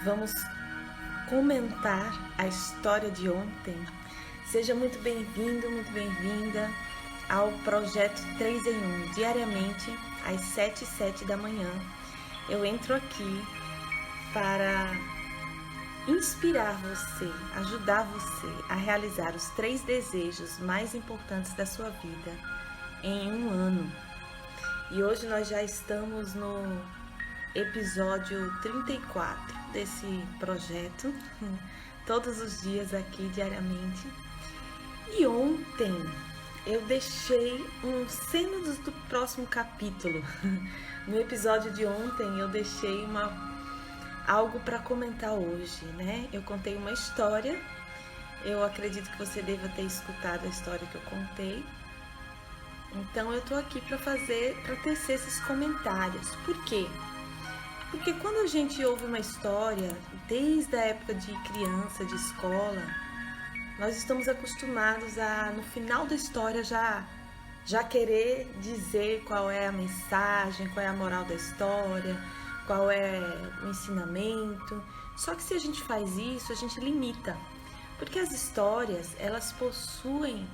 vamos comentar a história de ontem. Seja muito bem-vindo, muito bem-vinda ao projeto 3 em 1. Diariamente, às 7h07 da manhã, eu entro aqui para inspirar você, ajudar você a realizar os 3 desejos mais importantes da sua vida em um ano. E hoje nós já estamos no episódio 34 desse projeto, todos os dias aqui, diariamente. E ontem eu deixei cenas do próximo capítulo. No episódio de ontem eu deixei algo para comentar hoje, né? Eu contei uma história, eu acredito que você deva ter escutado a história que eu contei. Então eu tô aqui para tecer esses comentários. Por quê? Porque quando a gente ouve uma história, desde a época de criança, de escola, nós estamos acostumados a, no final da história, já querer dizer qual é a mensagem, qual é a moral da história, qual é o ensinamento. Só que se a gente faz isso, a gente limita. Porque as histórias, elas possuem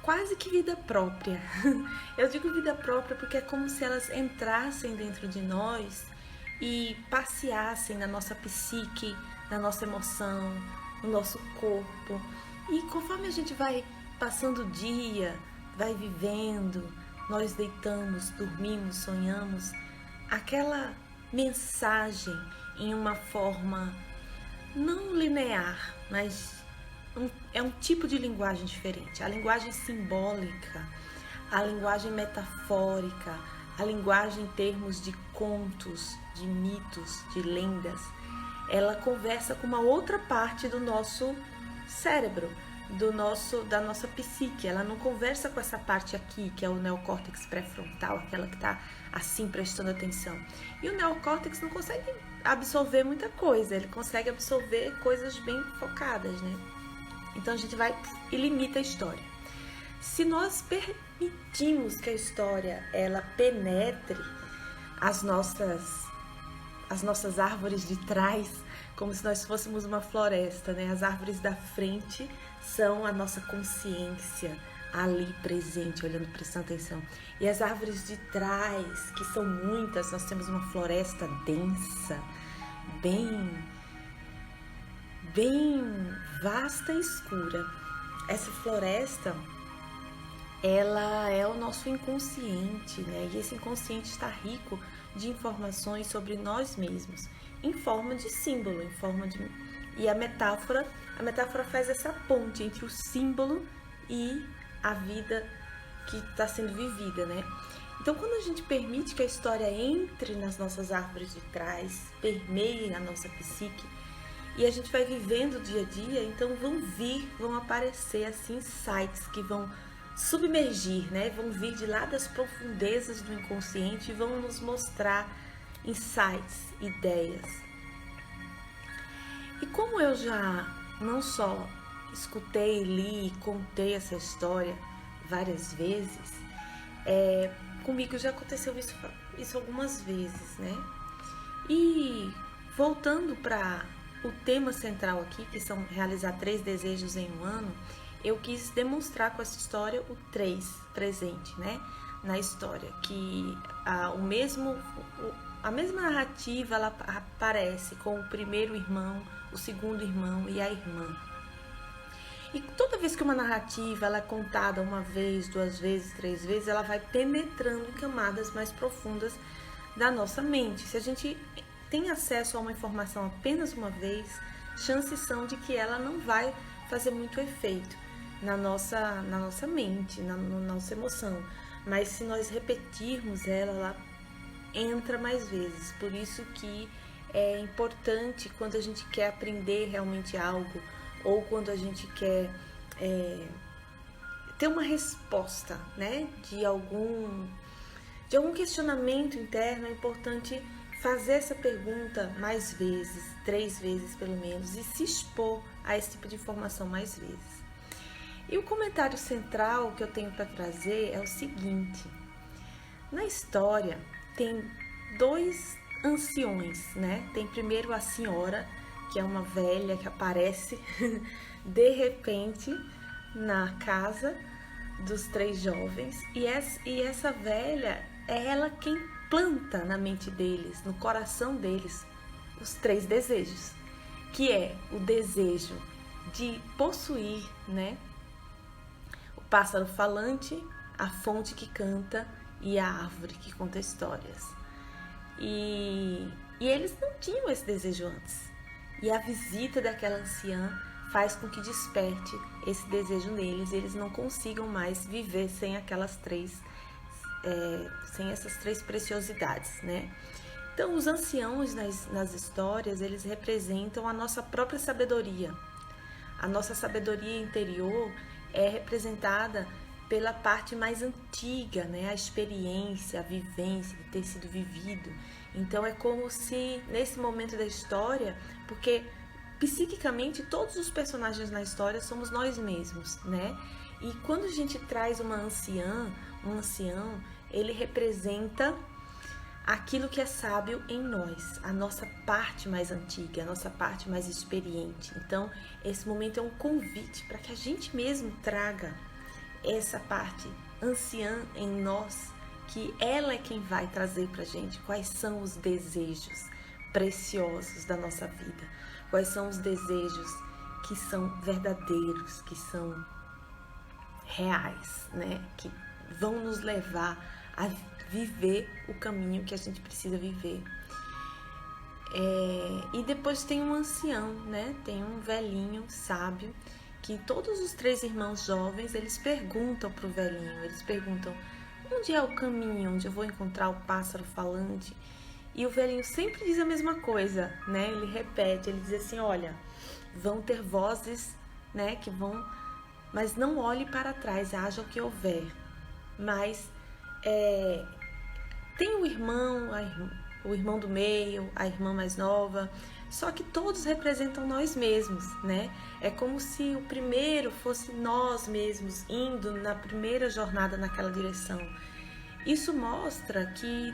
quase que vida própria. Eu digo vida própria porque é como se elas entrassem dentro de nós e passeassem na nossa psique, na nossa emoção, no nosso corpo. E conforme a gente vai passando o dia, vai vivendo, nós deitamos, dormimos, sonhamos, aquela mensagem em uma forma não linear, mas é um tipo de linguagem diferente. A linguagem simbólica, a linguagem metafórica, a linguagem em termos de contos, de mitos, de lendas, ela conversa com uma outra parte do nosso cérebro, da nossa psique. Ela não conversa com essa parte aqui, que é o neocórtex pré-frontal, aquela que está assim prestando atenção. E o neocórtex não consegue absorver muita coisa, ele consegue absorver coisas bem focadas, né? Então a gente vai e limita a história. Se nós permitimos que a história ela penetre as nossas árvores de trás, como se nós fôssemos uma floresta, né? As árvores da frente são a nossa consciência ali presente, olhando, prestando atenção. E as árvores de trás, que são muitas, nós temos uma floresta densa, bem vasta e escura. Essa floresta, ela é o nosso inconsciente, né? E esse inconsciente está rico de informações sobre nós mesmos, em forma de símbolo, E a metáfora faz essa ponte entre o símbolo e a vida que está sendo vivida, né? Então, quando a gente permite que a história entre nas nossas árvores de trás, permeie a nossa psique, e a gente vai vivendo o dia a dia, então vão aparecer assim insights que vão submergir, né? Vão vir de lá das profundezas do inconsciente e vão nos mostrar insights, ideias. E como eu já não só escutei, li e contei essa história várias vezes, comigo já aconteceu isso algumas vezes, né? E voltando para o tema central aqui, que são realizar 3 desejos em um ano, eu quis demonstrar com essa história o 3 presente, né? Na história, que a mesma narrativa ela aparece com o primeiro irmão, o segundo irmão e a irmã. E toda vez que uma narrativa ela é contada uma vez, 2 vezes, 3 vezes, ela vai penetrando em camadas mais profundas da nossa mente. Se a gente tem acesso a uma informação apenas uma vez, chances são de que ela não vai fazer muito efeito na nossa mente, na nossa emoção. Mas se nós repetirmos ela entra mais vezes. Por isso que é importante quando a gente quer aprender realmente algo, ou quando a gente quer ter uma resposta, né, de algum questionamento interno, é importante fazer essa pergunta mais vezes, 3 vezes pelo menos, e se expor a esse tipo de informação mais vezes. E o comentário central que eu tenho para trazer é o seguinte: na história tem 2 anciões, né? Tem primeiro a senhora que é uma velha que aparece de repente na casa dos 3 jovens, e essa velha é ela quem planta na mente deles, no coração deles, os 3 desejos, que é o desejo de possuir, né, o pássaro falante, a fonte que canta e a árvore que conta histórias. E eles não tinham esse desejo antes. E a visita daquela anciã faz com que desperte esse desejo neles e eles não consigam mais viver sem aquelas 3, sem essas 3 preciosidades, né? Então, os anciãos nas histórias, eles representam a nossa própria sabedoria. A nossa sabedoria interior é representada pela parte mais antiga, né? A experiência, a vivência de ter sido vivido. Então é como se nesse momento da história, porque psiquicamente todos os personagens na história somos nós mesmos, né? E quando a gente traz uma anciã, um ancião, ele representa aquilo que é sábio em nós, a nossa parte mais antiga, a nossa parte mais experiente. Então esse momento é um convite para que a gente mesmo traga essa parte anciã em nós, que ela é quem vai trazer pra gente quais são os desejos preciosos da nossa vida, quais são os desejos que são verdadeiros, que são reais, né? Que vão nos levar a viver o caminho que a gente precisa viver. E depois tem um ancião, né? Tem um velhinho sábio, que todos os 3 irmãos jovens, eles perguntam pro velhinho, eles perguntam: onde é o caminho, onde eu vou encontrar o pássaro falante? E o velhinho sempre diz a mesma coisa, né? Ele repete, ele diz assim: olha, vão ter vozes, né, que vão, mas não olhe para trás, haja o que houver. Mas tem o irmão do meio, a irmã mais nova, só que todos representam nós mesmos, né? É como se o primeiro fosse nós mesmos indo na primeira jornada naquela direção. Isso mostra que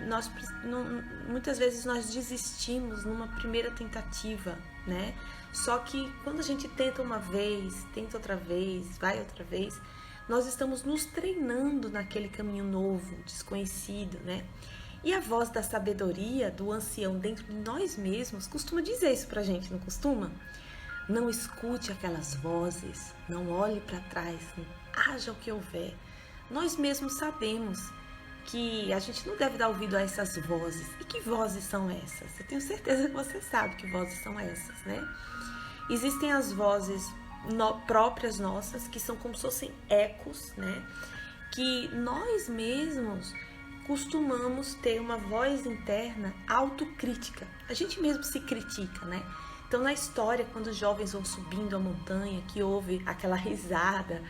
muitas vezes nós desistimos numa primeira tentativa, né? Só que quando a gente tenta uma vez, tenta outra vez, vai outra vez, nós estamos nos treinando naquele caminho novo, desconhecido, né? E a voz da sabedoria do ancião dentro de nós mesmos costuma dizer isso pra gente, não costuma? Não escute aquelas vozes, não olhe para trás, haja o que houver. Nós mesmos sabemos que a gente não deve dar ouvido a essas vozes. E que vozes são essas? Eu tenho certeza que você sabe que vozes são essas, né? Existem as vozes próprias nossas, que são como se fossem ecos, né? Que nós mesmos costumamos ter uma voz interna autocrítica. A gente mesmo se critica, né? Então, na história, quando os jovens vão subindo a montanha, que houve aquela risada: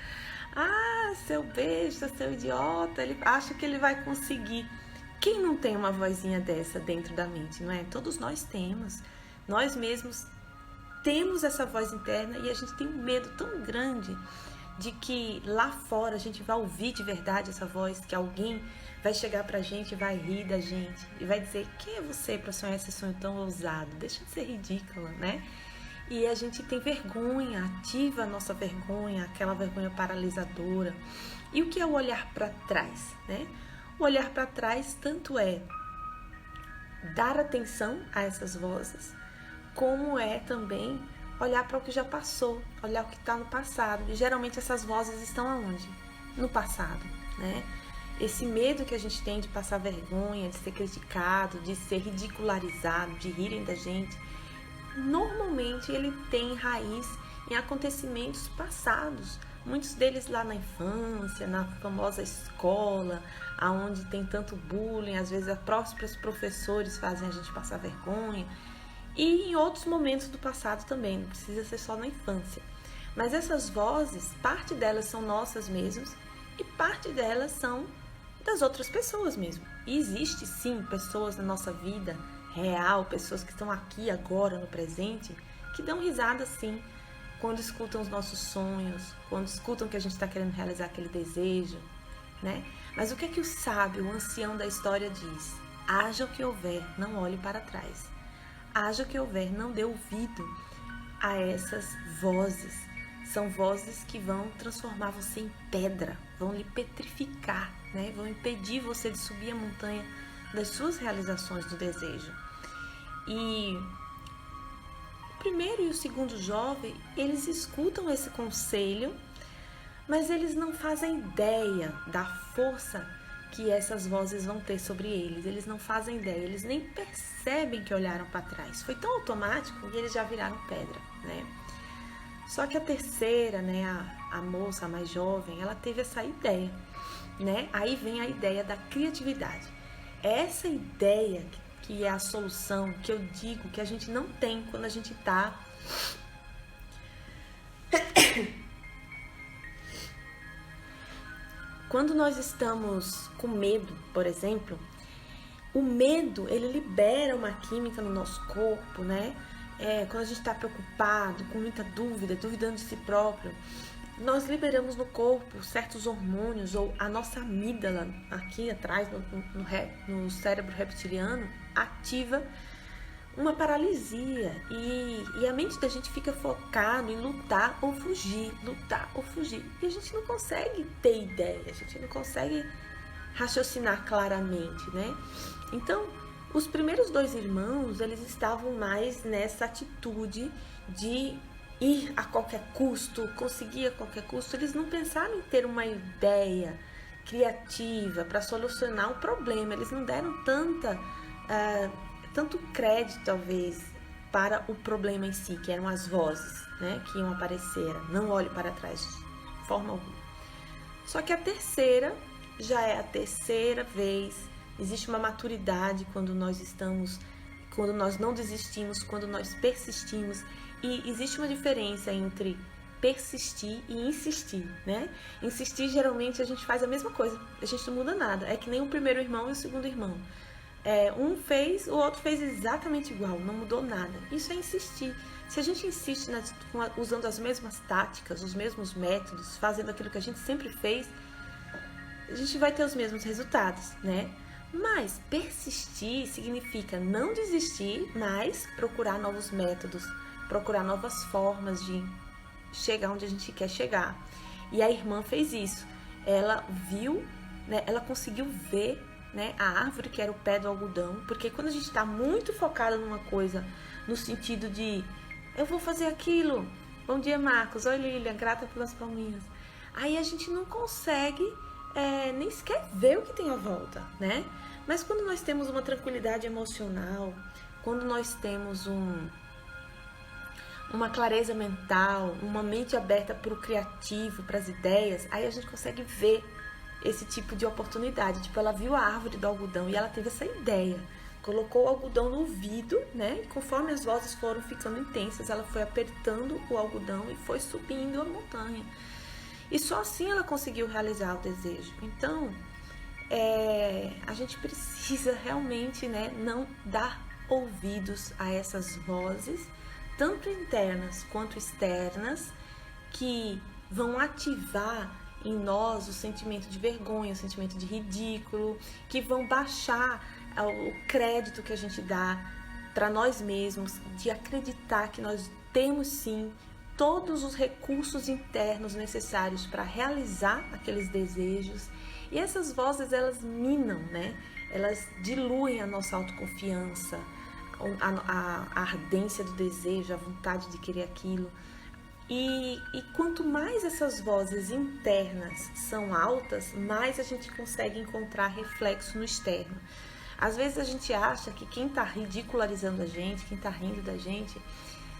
ah, seu besta, seu idiota, ele acha que ele vai conseguir. Quem não tem uma vozinha dessa dentro da mente, não é? Todos nós temos. Nós mesmos temos essa voz interna e a gente tem um medo tão grande de que lá fora a gente vai ouvir de verdade essa voz, que alguém vai chegar pra gente e vai rir da gente e vai dizer: quem é você para sonhar esse sonho tão ousado? Deixa de ser ridícula, né? E a gente tem vergonha, ativa a nossa vergonha, aquela vergonha paralisadora. E o que é o olhar para trás, né? O olhar para trás tanto é dar atenção a essas vozes, como é também olhar para o que já passou, olhar o que está no passado. E geralmente essas vozes estão aonde? No passado, né? Esse medo que a gente tem de passar vergonha, de ser criticado, de ser ridicularizado, de rirem da gente, normalmente ele tem raiz em acontecimentos passados. Muitos deles lá na infância, na famosa escola, aonde tem tanto bullying, às vezes os próprios professores fazem a gente passar vergonha. E em outros momentos do passado também, não precisa ser só na infância. Mas essas vozes, parte delas são nossas mesmas e parte delas são das outras pessoas mesmo. E existe sim pessoas na nossa vida real, pessoas que estão aqui agora no presente, que dão risada sim quando escutam os nossos sonhos, quando escutam que a gente está querendo realizar aquele desejo, né? Mas o que é que o sábio, o ancião da história diz? Haja o que houver, não olhe para trás. Haja o que houver, não dê ouvido a essas vozes. São vozes que vão transformar você em pedra, vão lhe petrificar, né? Vão impedir você de subir a montanha das suas realizações do desejo. E o primeiro e o segundo jovem, eles escutam esse conselho, mas eles não fazem ideia da força que essas vozes vão ter sobre eles. Eles não fazem ideia, eles nem percebem que olharam para trás. Foi tão automático e eles já viraram pedra, né? Só que a terceira, né, a moça, a mais jovem, ela teve essa ideia, né? Aí vem a ideia da criatividade. Essa ideia que é a solução, que eu digo que a gente não tem quando a gente tá quando nós estamos com medo, por exemplo, o medo, ele libera uma química no nosso corpo, né? Quando a gente está preocupado, com muita dúvida, duvidando de si próprio, nós liberamos no corpo certos hormônios, ou a nossa amígdala, aqui atrás, no cérebro reptiliano, ativa uma paralisia. E a mente da gente fica focada em lutar ou fugir. E a gente não consegue ter ideia, a gente não consegue raciocinar claramente, né? Então, os primeiros dois irmãos, eles estavam mais nessa atitude de ir a qualquer custo, conseguir a qualquer custo. Eles não pensaram em ter uma ideia criativa para solucionar o problema. Eles não deram tanto crédito, talvez, para o problema em si, que eram as vozes, né, que iam aparecer. Não olhe para trás de forma alguma. Só que a terceira já é a terceira vez. Existe uma maturidade quando nós não desistimos, quando nós persistimos. E existe uma diferença entre persistir e insistir, né? Insistir, geralmente, a gente faz a mesma coisa. A gente não muda nada. É que nem o primeiro irmão e o segundo irmão. Um fez, o outro fez exatamente igual. Não mudou nada. Isso é insistir. Se a gente insiste usando as mesmas táticas, os mesmos métodos, fazendo aquilo que a gente sempre fez, a gente vai ter os mesmos resultados, né? Mas persistir significa não desistir, mas procurar novos métodos, procurar novas formas de chegar onde a gente quer chegar. E a irmã fez isso. Ela viu, né, ela conseguiu ver, né, a árvore que era o pé do algodão, porque quando a gente está muito focada numa coisa, no sentido de eu vou fazer aquilo. Bom dia, Marcos. Oi, Lilian. Grata pelas palminhas. Aí a gente não consegue nem sequer ver o que tem à volta, né? Mas quando nós temos uma tranquilidade emocional, quando nós temos uma clareza mental, uma mente aberta para o criativo, para as ideias, aí a gente consegue ver esse tipo de oportunidade. Tipo, ela viu a árvore do algodão e ela teve essa ideia, colocou o algodão no ouvido, né? E conforme as vozes foram ficando intensas, ela foi apertando o algodão e foi subindo a montanha. E só assim ela conseguiu realizar o desejo. Então, a gente precisa realmente, né, não dar ouvidos a essas vozes, tanto internas quanto externas, que vão ativar em nós o sentimento de vergonha, o sentimento de ridículo, que vão baixar o crédito que a gente dá para nós mesmos, de acreditar que nós temos sim todos os recursos internos necessários para realizar aqueles desejos. E essas vozes, elas minam, né? Elas diluem a nossa autoconfiança, a ardência do desejo, a vontade de querer aquilo. E quanto mais essas vozes internas são altas, mais a gente consegue encontrar reflexo no externo. Às vezes a gente acha que quem está ridicularizando a gente, quem está rindo da gente,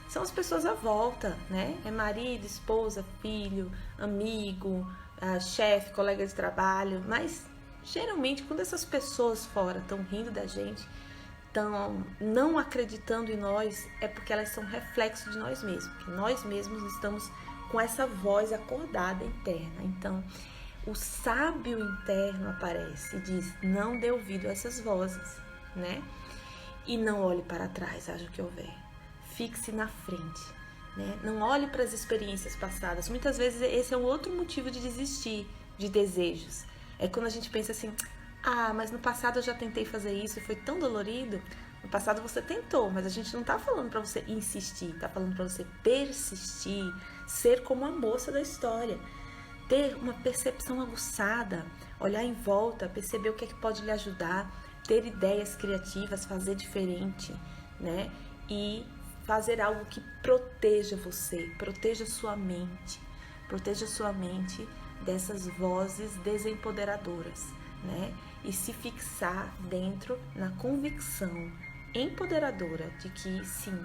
são as pessoas à volta, né? É marido, esposa, filho, amigo, chefe, colega de trabalho. Mas, geralmente, quando essas pessoas fora estão rindo da gente, estão não acreditando em nós, é porque elas são reflexo de nós mesmos. Que nós mesmos estamos com essa voz acordada interna. Então, o sábio interno aparece e diz, não dê ouvido a essas vozes, né? E não olhe para trás, haja o que houver. Fixe na frente, né? Não olhe para as experiências passadas. Muitas vezes esse é um outro motivo de desistir de desejos. É quando a gente pensa assim, mas no passado eu já tentei fazer isso e foi tão dolorido. No passado você tentou, mas a gente não tá falando para você insistir, tá falando para você persistir, ser como a moça da história, ter uma percepção aguçada, olhar em volta, perceber o que é que pode lhe ajudar, ter ideias criativas, fazer diferente, né? E fazer algo que proteja você, proteja sua mente dessas vozes desempoderadoras, né? E se fixar dentro na convicção empoderadora de que sim,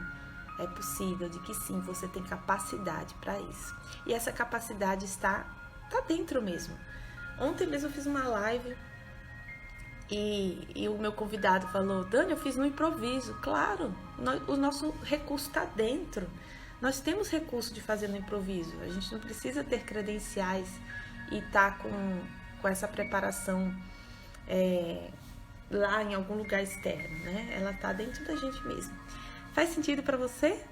é possível, de que sim, você tem capacidade para isso. E essa capacidade está dentro mesmo. Ontem mesmo eu fiz uma live e o meu convidado falou: Dani, eu fiz no improviso. Claro, o nosso recurso está dentro. Nós temos recurso de fazer no improviso. A gente não precisa ter credenciais e estar com essa preparação lá em algum lugar externo, né? Ela está dentro da gente mesmo. Faz sentido para você?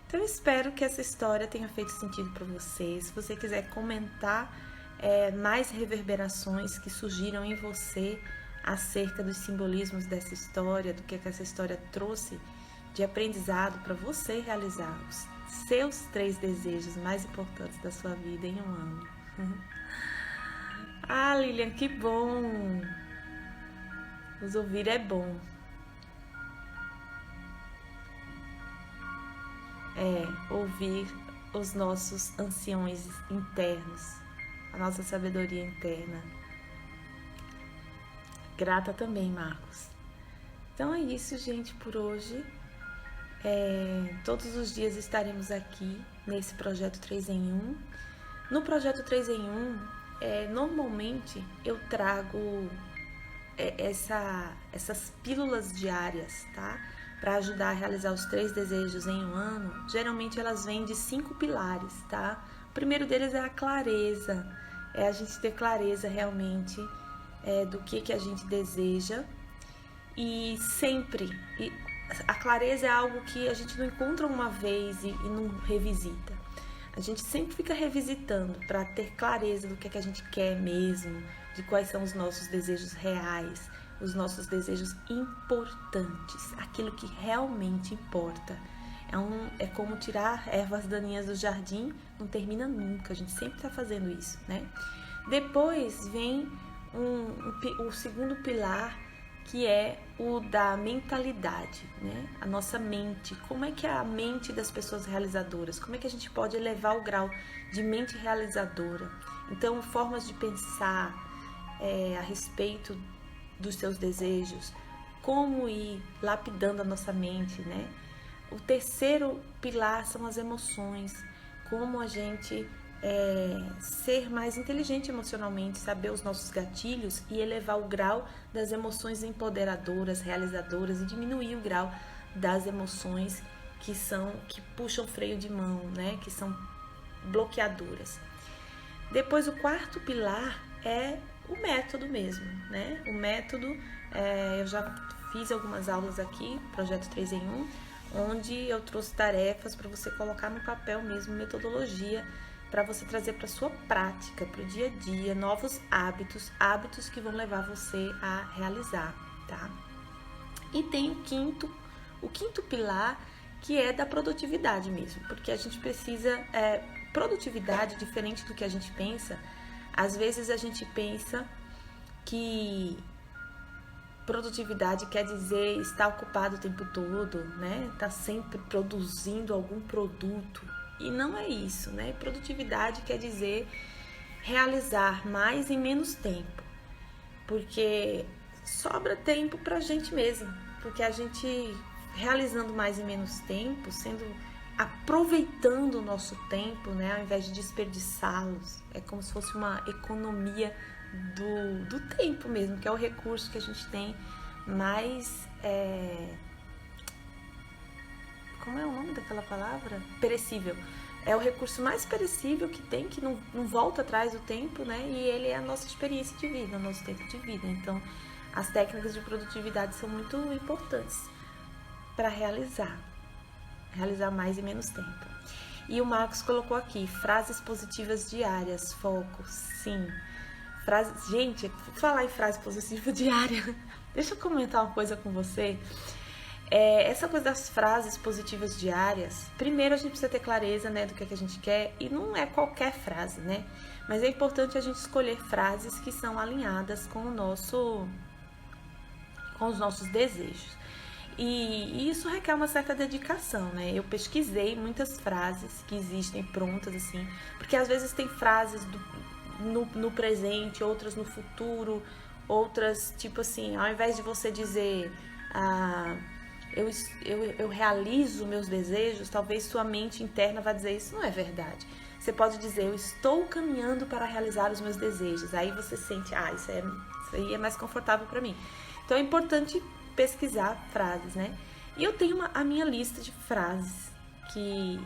Então eu espero que essa história tenha feito sentido para você. Se você quiser comentar mais reverberações que surgiram em você acerca dos simbolismos dessa história, do que essa história trouxe de aprendizado para você realizar os seus 3 desejos mais importantes da sua vida em um ano. Ah, Lilian, que bom! Nos ouvir é bom. Ouvir os nossos anciões internos, a nossa sabedoria interna. Grata também, Marcos. Então é isso, gente, por hoje. Todos os dias estaremos aqui nesse projeto 3 em 1. No projeto 3 em 1, normalmente eu trago essas pílulas diárias, tá? Para ajudar a realizar os 3 desejos em um ano. Geralmente elas vêm de 5 pilares, tá? O primeiro deles é a clareza, a gente ter clareza realmente do que a gente deseja. E sempre, a clareza é algo que a gente não encontra uma vez e não revisita. A gente sempre fica revisitando para ter clareza do que a gente quer mesmo, de quais são os nossos desejos reais, os nossos desejos importantes, aquilo que realmente importa. É como tirar ervas daninhas do jardim, não termina nunca, a gente sempre está fazendo isso, né? Depois vem o segundo pilar, que é o da mentalidade, né? A nossa mente, como é que é a mente das pessoas realizadoras? Como é que a gente pode elevar o grau de mente realizadora? Então, formas de pensar a respeito dos seus desejos, como ir lapidando a nossa mente, né? O terceiro pilar são as emoções, como a gente ser mais inteligente emocionalmente, saber os nossos gatilhos e elevar o grau das emoções empoderadoras, realizadoras e diminuir o grau das emoções que puxam freio de mão, né? Que são bloqueadoras. Depois, o quarto pilar é o método mesmo, né? O método, eu já fiz algumas aulas aqui, projeto 3 em 1, onde eu trouxe tarefas para você colocar no papel mesmo, metodologia, para você trazer para sua prática, para o dia a dia, novos hábitos que vão levar você a realizar, tá? E tem o quinto pilar, que é da produtividade mesmo, porque a gente precisa, produtividade, diferente do que a gente pensa, às vezes a gente pensa que produtividade quer dizer estar ocupado o tempo todo, né? Tá sempre produzindo algum produto. E não é isso, né? Produtividade quer dizer realizar mais em menos tempo. Porque sobra tempo pra gente mesmo. Porque a gente realizando mais em menos tempo, aproveitando o nosso tempo, né? Ao invés de desperdiçá-los. É como se fosse uma economia do tempo mesmo, que é o recurso que a gente tem mais... Como é o nome daquela palavra? Perecível. É o recurso mais perecível que tem, que não volta atrás do tempo, né? E ele é a nossa experiência de vida, o nosso tempo de vida. Então, as técnicas de produtividade são muito importantes para realizar mais em menos tempo. E o Marcos colocou aqui, frases positivas diárias, foco, sim. Gente, falar em frase positiva diária, deixa eu comentar uma coisa com você. Essa coisa das frases positivas diárias, primeiro a gente precisa ter clareza, né, do que a gente quer, e não é qualquer frase, né? Mas é importante a gente escolher frases que são alinhadas com os nossos desejos. E isso requer uma certa dedicação, né? Eu pesquisei muitas frases que existem prontas, assim, porque às vezes tem frases no presente, outras no futuro, outras, tipo assim, ao invés de você dizer eu realizo meus desejos, talvez sua mente interna vá dizer isso não é verdade. Você pode dizer, eu estou caminhando para realizar os meus desejos. Aí você sente, isso aí é mais confortável para mim. Então é importante pesquisar frases, né? E eu tenho a minha lista de frases que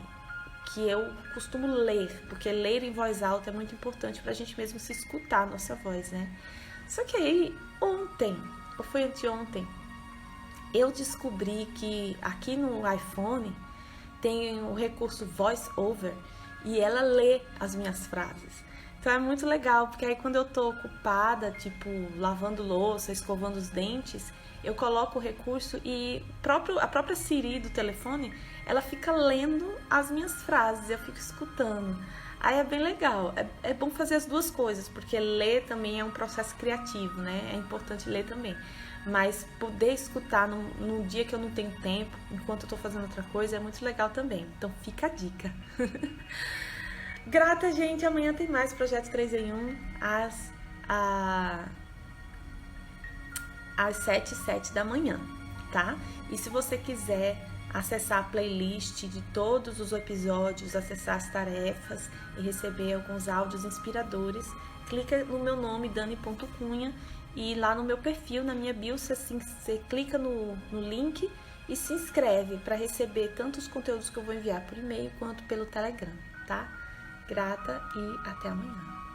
eu costumo ler, porque ler em voz alta é muito importante pra gente mesmo se escutar a nossa voz, né? Só que aí, ontem, ou foi anteontem, eu descobri que aqui no iPhone tem o recurso Voice Over e ela lê as minhas frases. Então é muito legal, porque aí quando eu tô ocupada, tipo, lavando louça, escovando os dentes, eu coloco o recurso e a própria Siri do telefone, ela fica lendo as minhas frases, eu fico escutando. Aí é bem legal, é bom fazer as duas coisas, porque ler também é um processo criativo, né? É importante ler também. Mas poder escutar num dia que eu não tenho tempo, enquanto eu tô fazendo outra coisa, é muito legal também. Então fica a dica. Grata, gente. Amanhã tem mais Projeto 3 em 1 às 7h07 da manhã, tá? E se você quiser acessar a playlist de todos os episódios, acessar as tarefas e receber alguns áudios inspiradores, clica no meu nome, Dani.Cunha, e lá no meu perfil, na minha bio, você clica no link e se inscreve para receber tanto os conteúdos que eu vou enviar por e-mail quanto pelo Telegram, tá? Grata e até amanhã.